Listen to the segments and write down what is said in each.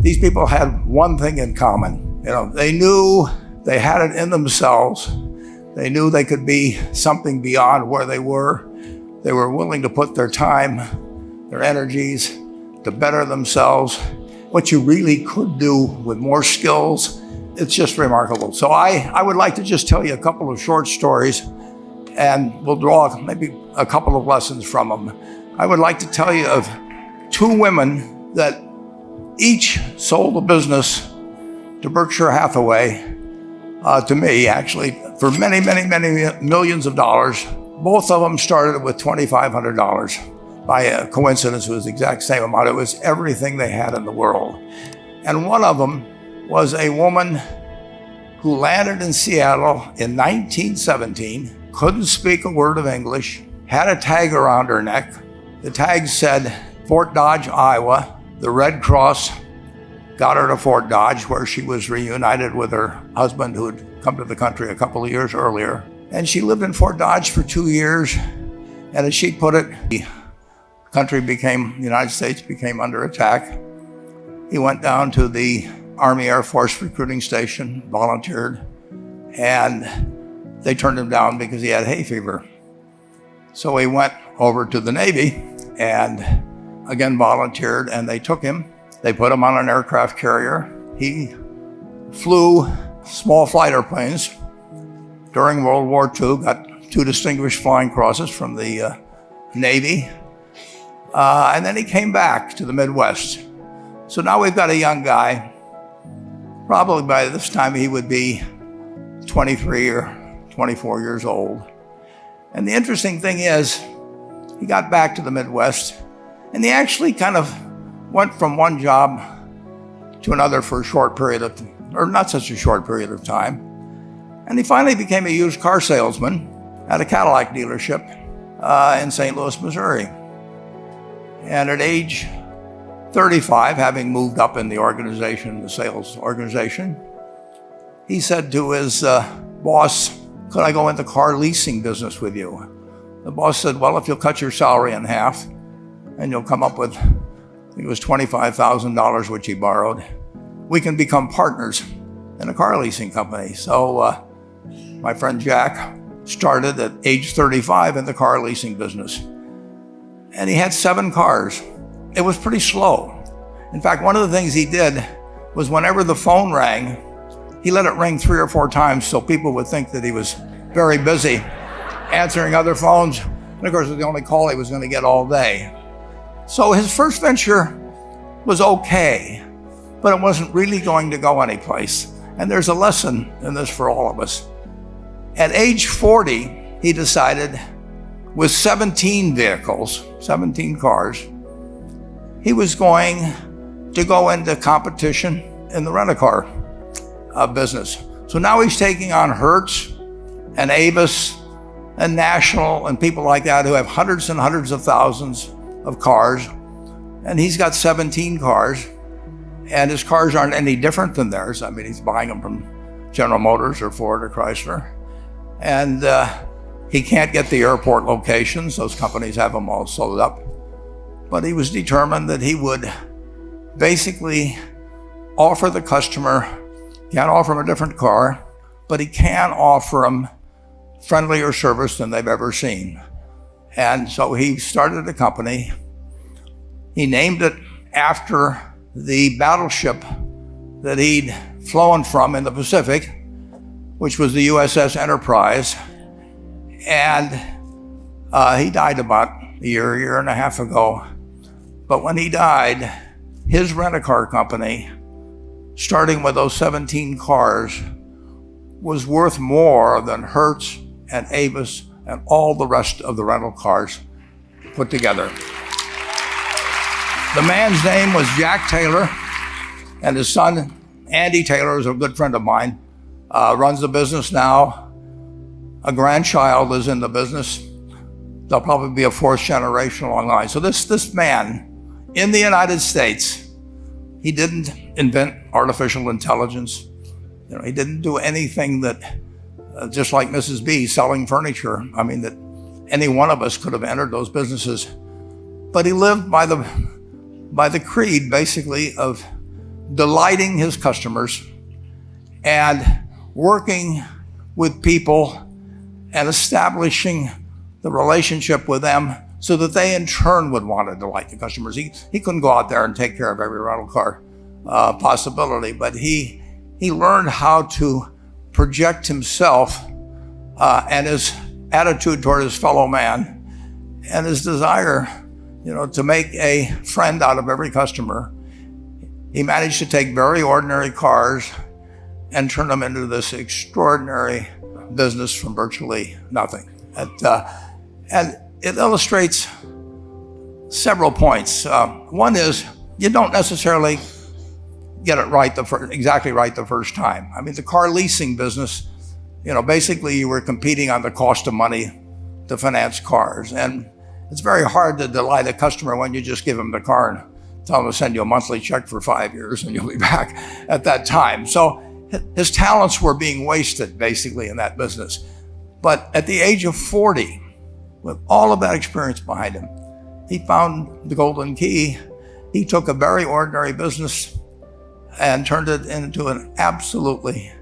these people had one thing in common. They knew they had it in themselves. They knew they could be something beyond where they were. They were willing to put their time, their energies to better themselves. What you really could do with more skills, it's just remarkable. So I would like to just tell you a couple of short stories, and we'll draw maybe a couple of lessons from them. I would like to tell you of two women that each sold a business to Berkshire Hathaway, to me actually, for many, many, many millions of dollars. Both of them started with $2,500. By a coincidence, it was the exact same amount. It was everything they had in the world. And one of them was a woman who landed in Seattle in 1917, couldn't speak a word of English, had a tag around her neck. The tag said, Fort Dodge, Iowa. The Red Cross got her to Fort Dodge, where she was reunited with her husband who had come to the country a couple of years earlier. And she lived in Fort Dodge for 2 years. And as she put it, the United States became under attack. He went down to the Army Air Force recruiting station, volunteered, and they turned him down because he had hay fever. So he went over to the Navy and again volunteered, and they took him. They put him on an aircraft carrier. He flew small fighter planes during World War II, got 2 distinguished flying crosses from the Navy, and then he came back to the Midwest. So now we've got a young guy. Probably by this time he would be 23 or 24 years old. And the interesting thing is, he got back to the Midwest, and he actually kind of went from one job to another for a short period of, or not such a short period of time. And he finally became a used car salesman at a Cadillac dealership in St. Louis, Missouri. And at age 35, having moved up in the organization, the sales organization, he said to his boss, could I go into car leasing business with you? The boss said, well, if you'll cut your salary in half and you'll come up with, I think it was $25,000, which he borrowed, we can become partners in a car leasing company. So my friend Jack started at age 35 in the car leasing business. And he had 7 cars. It was pretty slow. In fact, one of the things he did was whenever the phone rang, he let it ring 3 or 4 times so people would think that he was very busy answering other phones. And of course, it was the only call he was going to get all day. So his first venture was okay, but it wasn't really going to go anyplace. And there's a lesson in this for all of us. At age 40, he decided, with 17 vehicles, 17 cars, he was going to go into competition in the rent-a-car business. So now he's taking on Hertz and Avis and National and people like that who have hundreds and hundreds of thousands of cars. And he's got 17 cars, and his cars aren't any different than theirs. I mean, he's buying them from General Motors or Ford or Chrysler. And he can't get the airport locations. Those companies have them all sold up. But he was determined that he would basically offer the customer, can't offer him a different car, but he can offer them friendlier service than they've ever seen. And so he started a company. He named it after the battleship that he'd flown from in the Pacific, which was the USS Enterprise. And he died about a year and a half ago. But when he died, his rent-a-car company, starting with those 17 cars, was worth more than Hertz and Avis and all the rest of the rental cars put together. The man's name was Jack Taylor, and his son, Andy Taylor, is a good friend of mine, runs the business now. A grandchild is in the business. There'll probably be a 4th generation along the line. So this man, in the United States, he didn't invent artificial intelligence. He didn't do anything that, just like Mrs. B selling furniture, I mean, that any one of us could have entered those businesses. But he lived by the creed, basically, of delighting his customers and working with people and establishing the relationship with them so that they in turn would want to delight the customers. He couldn't go out there and take care of every rental car possibility, but he learned how to project himself and his attitude toward his fellow man and his desire, to make a friend out of every customer. He managed to take very ordinary cars and turn them into this extraordinary business from virtually nothing. And it illustrates several points. One is you don't necessarily get it right exactly right the first time. I mean, the car leasing business, basically you were competing on the cost of money to finance cars. And it's very hard to delight a customer when you just give them the car and tell them to send you a monthly check for 5 years and you'll be back at that time. So his talents were being wasted basically in that business. But at the age of 40, with all of that experience behind him, he found the golden key. He took a very ordinary business and turned it into an absolutely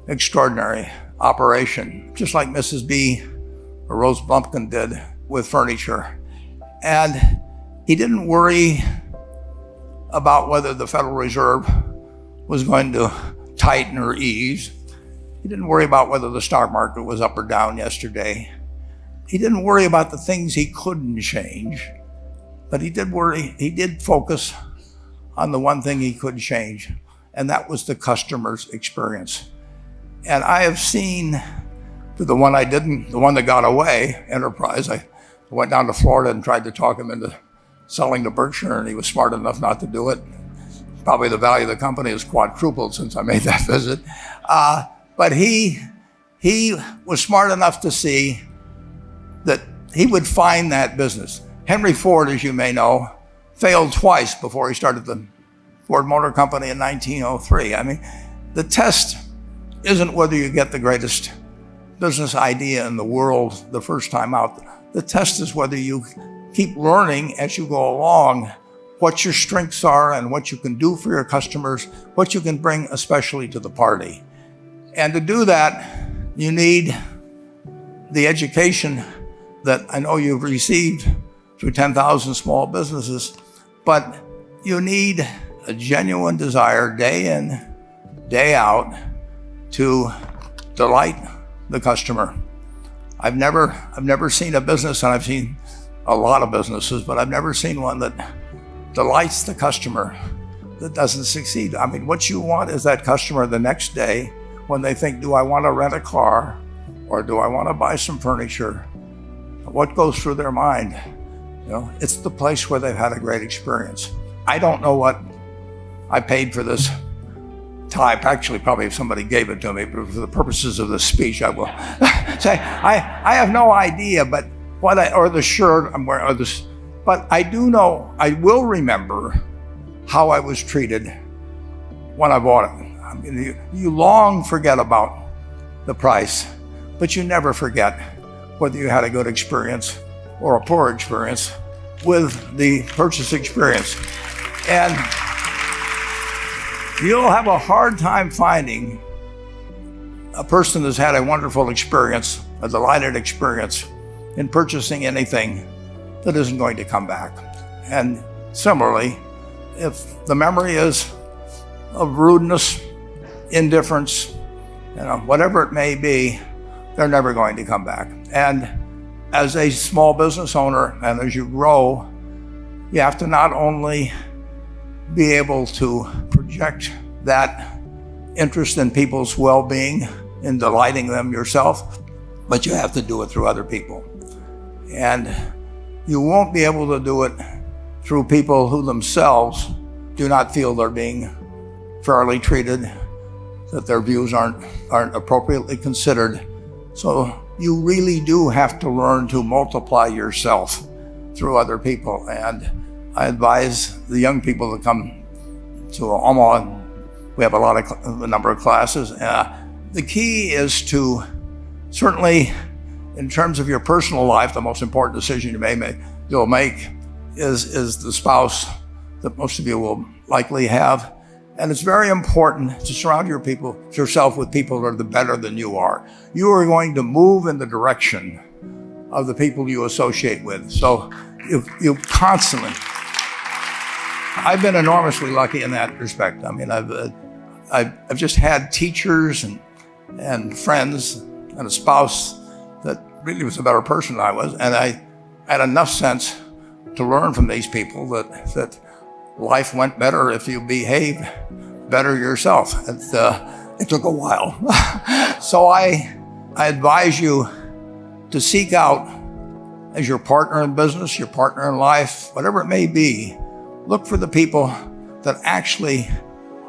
extraordinary operation, just like Mrs. B or Rose Blumpkin did with furniture. And he didn't worry about whether the Federal Reserve was going to tighten or ease. He didn't worry about whether the stock market was up or down yesterday. He didn't worry about the things he couldn't change, but he did focus on the one thing he could change, and that was the customer's experience. And I have seen the one that got away, Enterprise. I went down to Florida and tried to talk him into selling to Berkshire, and he was smart enough not to do it. Probably the value of the company has quadrupled since I made that visit. But he was smart enough to see that he would find that business. Henry Ford, as you may know, failed twice before he started the Ford Motor Company in 1903. I mean, the test isn't whether you get the greatest business idea in the world the first time out. The test is whether you keep learning as you go along what your strengths are and what you can do for your customers, what you can bring especially to the party. And to do that, you need the education that I know you've received through 10,000 small businesses, but you need a genuine desire day in, day out to delight the customer. I've never seen a business, and I've seen a lot of businesses, but I've never seen one that delights the customer that doesn't succeed. I mean, what you want is that customer the next day when they think, do I want to rent a car or do I want to buy some furniture? What goes through their mind? It's the place where they've had a great experience. I don't know what I paid for this tie. Actually, probably if somebody gave it to me, but for the purposes of this speech, I will say I have no idea. But or the shirt I'm wearing, or this. But I do know, I will remember how I was treated when I bought it. I mean, you long forget about the price, but you never forget whether you had a good experience or a poor experience with the purchase experience. And you'll have a hard time finding a person that's had a wonderful experience, a delighted experience in purchasing anything that isn't going to come back. And similarly, if the memory is of rudeness, indifference, whatever it may be, they're never going to come back. And as a small business owner, and as you grow, you have to not only be able to project that interest in people's well-being, in delighting them yourself, but you have to do it through other people. And you won't be able to do it through people who themselves do not feel they're being fairly treated, that their views aren't appropriately considered. So you really do have to learn to multiply yourself through other people. And I advise the young people that come to Omaha. We have a number of classes. The key is to, certainly in terms of your personal life, the most important decision you'll make is the spouse that most of you will likely have. And it's very important to surround yourself with people that are better than you are. You are going to move in the direction of the people you associate with. So you constantly, I've been enormously lucky in that respect. I mean, I've just had teachers and friends and a spouse that really was a better person than I was. And I had enough sense to learn from these people that life went better if you behave better yourself. It took a while. So I advise you to seek out, as your partner in business, your partner in life, whatever it may be, look for the people that actually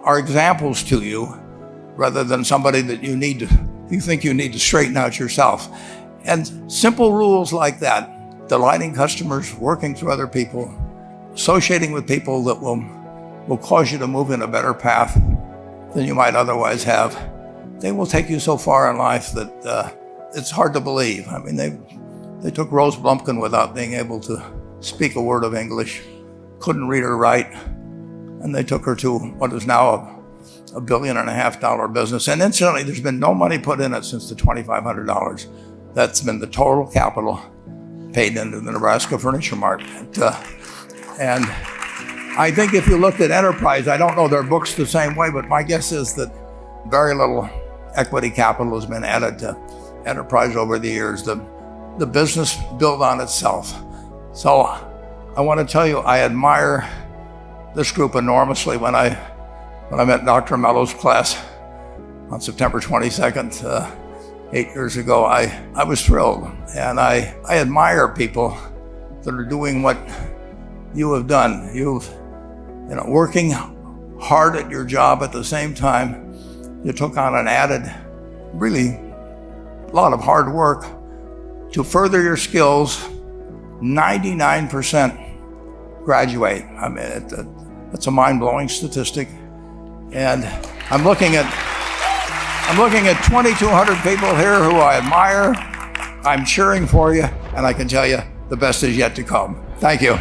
are examples to you rather than somebody that you think you need to straighten out yourself. And simple rules like that, delighting customers, working through other people, associating with people that will cause you to move in a better path than you might otherwise have. They will take you so far in life that it's hard to believe. I mean, they took Rose Blumpkin without being able to speak a word of English, couldn't read or write, and they took her to what is now a $1.5 billion business. And incidentally, there's been no money put in it since the $2,500. That's been the total capital paid into the Nebraska Furniture Mart. And I think if you looked at Enterprise, I don't know their books the same way, but my guess is that very little equity capital has been added to Enterprise over the years. The business built on itself. So I want to tell you, I admire this group enormously. When I met Dr. Mello's class on September 22nd, 8 years ago, I was thrilled. And I admire people that are doing what you have done. Working hard at your job at the same time, you took on an added, really, lot of hard work to further your skills. 99% graduate. I mean, it's a mind-blowing statistic. And I'm looking at 2,200 people here who I admire. I'm cheering for you, and I can tell you the best is yet to come. Thank you.